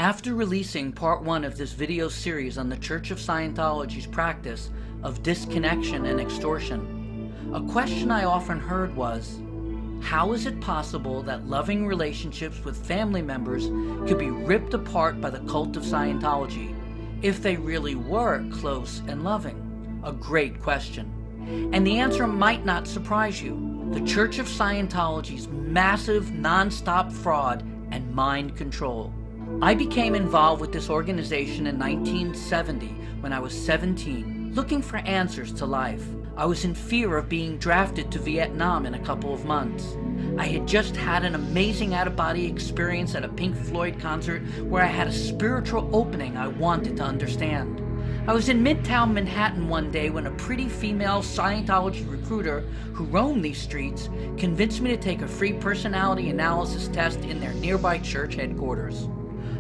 After releasing part 1 of this video series on the Church of Scientology's practice of disconnection and extortion, a question I often heard was, how is it possible that loving relationships with family members could be ripped apart by the cult of Scientology if they really were close and loving? A great question. And the answer might not surprise you. The Church of Scientology's massive, non-stop fraud and mind control. I became involved with this organization in 1970 when I was 17, looking for answers to life. I was in fear of being drafted to Vietnam in a couple of months. I had just had an amazing out-of-body experience at a Pink Floyd concert where I had a spiritual opening I wanted to understand. I was in Midtown Manhattan one day when a pretty female Scientology recruiter who roamed these streets convinced me to take a free personality analysis test in their nearby church headquarters.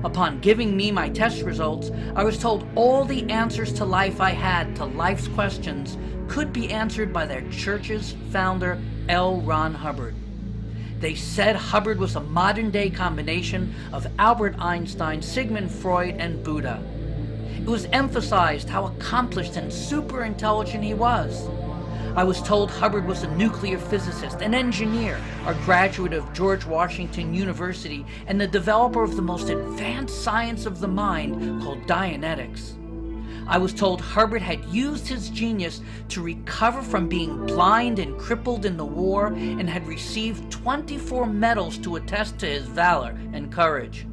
Upon giving me my test results, I was told all the answers to life I had to life's questions could be answered by their church's founder, L. Ron Hubbard. They said Hubbard was a modern-day combination of Albert Einstein, Sigmund Freud, and Buddha. It was emphasized how accomplished and super intelligent he was. I was told Hubbard was a nuclear physicist, an engineer, a graduate of George Washington University, and the developer of the most advanced science of the mind called Dianetics. I was told Hubbard had used his genius to recover from being blind and crippled in the war and had received 24 medals to attest to his valor and courage.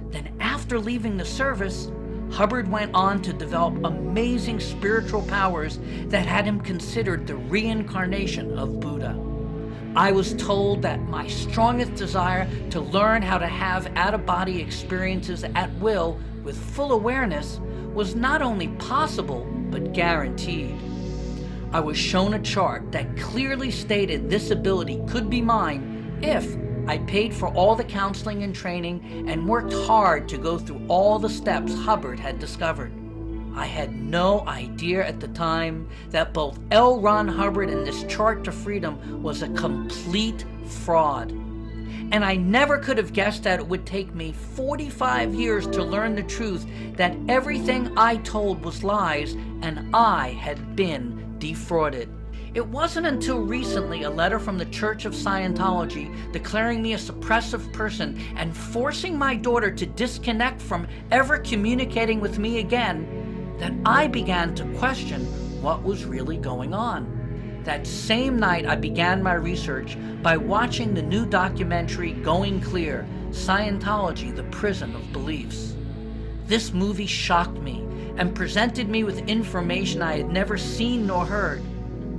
Then after leaving the service, Hubbard went on to develop amazing spiritual powers that had him considered the reincarnation of Buddha. I was told that my strongest desire to learn how to have out-of-body experiences at will with full awareness was not only possible, but guaranteed. I was shown a chart that clearly stated this ability could be mine if I paid for all the counseling and training and worked hard to go through all the steps Hubbard had discovered. I had no idea at the time that both L. Ron Hubbard and this chart to freedom was a complete fraud. And I never could have guessed that it would take me 45 years to learn the truth that everything I told was lies and I had been defrauded. It wasn't until recently a letter from the Church of Scientology declaring me a suppressive person and forcing my daughter to disconnect from ever communicating with me again that I began to question what was really going on. That same night I began my research by watching the new documentary Going Clear, Scientology, the Prison of Beliefs. This movie shocked me and presented me with information I had never seen nor heard.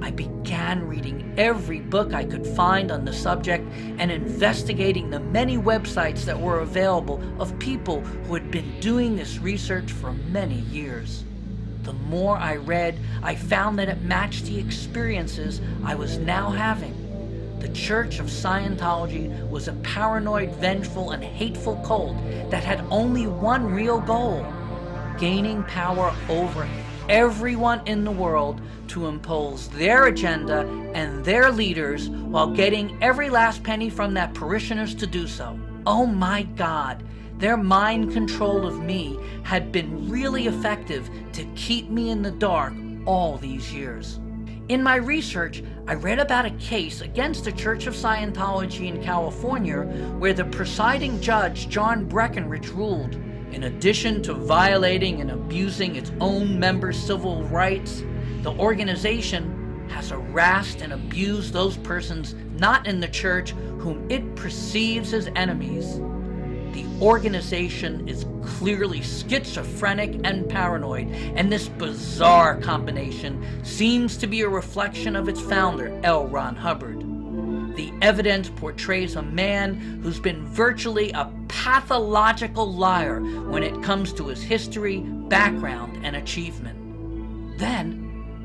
I began reading every book I could find on the subject and investigating the many websites that were available of people who had been doing this research for many years. The more I read, I found that it matched the experiences I was now having. The Church of Scientology was a paranoid, vengeful, and hateful cult that had only one real goal: gaining power over everyone in the world to impose their agenda and their leaders while getting every last penny from their parishioners to do so. Oh my God, their mind control of me had been really effective to keep me in the dark all these years. In my research, I read about a case against the Church of Scientology in California where the presiding judge, John Breckenridge, ruled, in addition to violating and abusing its own members' civil rights, the organization has harassed and abused those persons not in the church whom it perceives as enemies. The organization is clearly schizophrenic and paranoid, and this bizarre combination seems to be a reflection of its founder, L. Ron Hubbard. The evidence portrays a man who's been virtually a pathological liar when it comes to his history, background, and achievement. Then,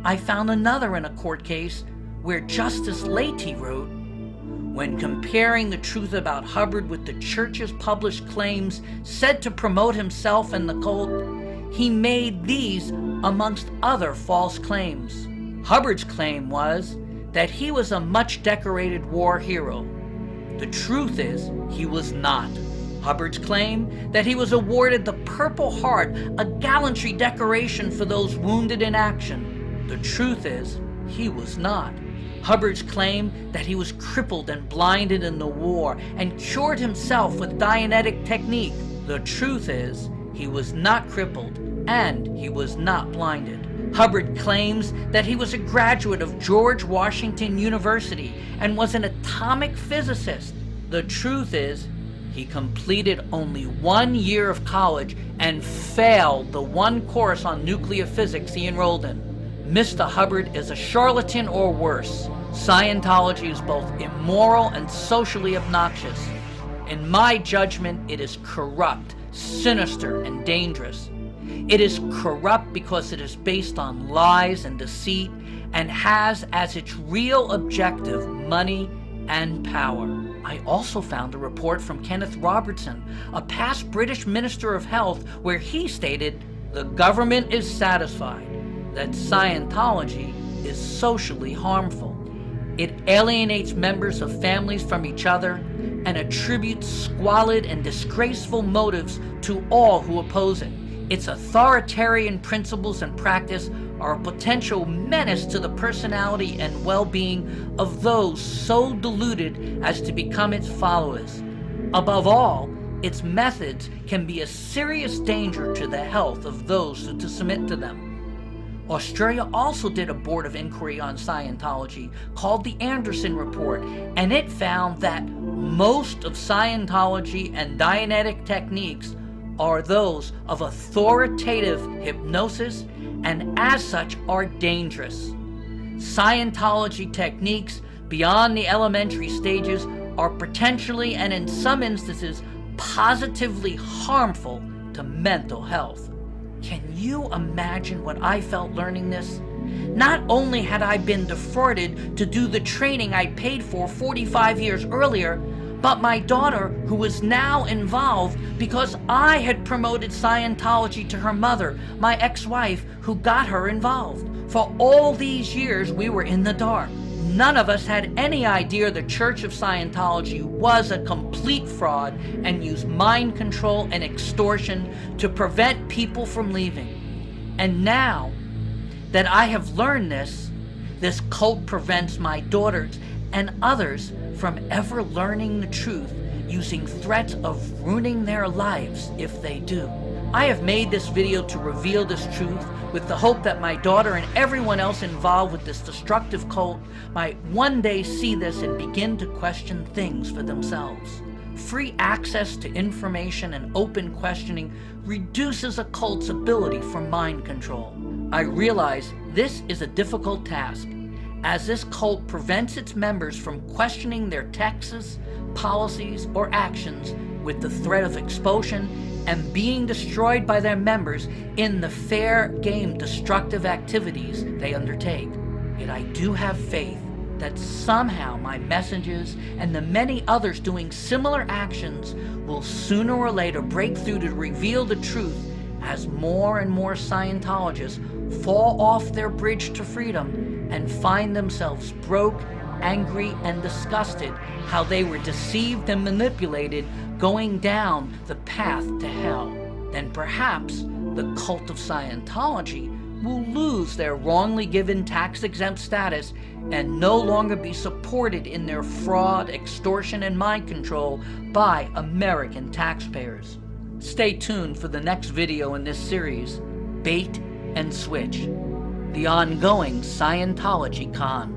I found another in a court case where Justice Leahy wrote, when comparing the truth about Hubbard with the church's published claims said to promote himself and the cult, he made these amongst other false claims. Hubbard's claim was that he was a much decorated war hero. The truth is, he was not. Hubbard's claim that he was awarded the Purple Heart, a gallantry decoration for those wounded in action. The truth is, he was not. Hubbard's claim that he was crippled and blinded in the war and cured himself with Dianetic technique. The truth is, he was not crippled and he was not blinded. Hubbard claims that he was a graduate of George Washington University and was an atomic physicist. The truth is, he completed only 1 year of college and failed the one course on nuclear physics he enrolled in. Mr. Hubbard is a charlatan or worse. Scientology is both immoral and socially obnoxious. In my judgment, it is corrupt, sinister, and dangerous. It is corrupt because it is based on lies and deceit and has as its real objective money and power. I also found a report from Kenneth Robertson, a past British Minister of Health, where he stated, "The government is satisfied that Scientology is socially harmful. It alienates members of families from each other and attributes squalid and disgraceful motives to all who oppose it. Its authoritarian principles and practice are a potential menace to the personality and well-being of those so deluded as to become its followers. Above all, its methods can be a serious danger to the health of those who submit to them." Australia also did a board of inquiry on Scientology called the Anderson Report, and it found that most of Scientology and Dianetic techniques are those of authoritative hypnosis and as such are dangerous. Scientology techniques beyond the elementary stages are potentially and in some instances positively harmful to mental health. Can you imagine what I felt learning this? Not only had I been defrauded to do the training I paid for 45 years earlier, but my daughter, who was now involved because I had promoted Scientology to her mother, my ex-wife, who got her involved. For all these years, we were in the dark. None of us had any idea the Church of Scientology was a complete fraud and used mind control and extortion to prevent people from leaving. And now that I have learned this cult prevents my daughters and others from ever learning the truth, using threats of ruining their lives if they do. I have made this video to reveal this truth with the hope that my daughter and everyone else involved with this destructive cult might one day see this and begin to question things for themselves. Free access to information and open questioning reduces a cult's ability for mind control. I realize this is a difficult task, as this cult prevents its members from questioning their texts, policies, or actions with the threat of expulsion and being destroyed by their members in the fair game destructive activities they undertake. Yet I do have faith that somehow my messages and the many others doing similar actions will sooner or later break through to reveal the truth, as more and more Scientologists fall off their bridge to freedom and find themselves broke, angry, and disgusted how they were deceived and manipulated going down the path to hell. Then perhaps the cult of Scientology will lose their wrongly given tax-exempt status and no longer be supported in their fraud, extortion, and mind control by American taxpayers. Stay tuned for the next video in this series, Bait and Switch, the ongoing Scientology con.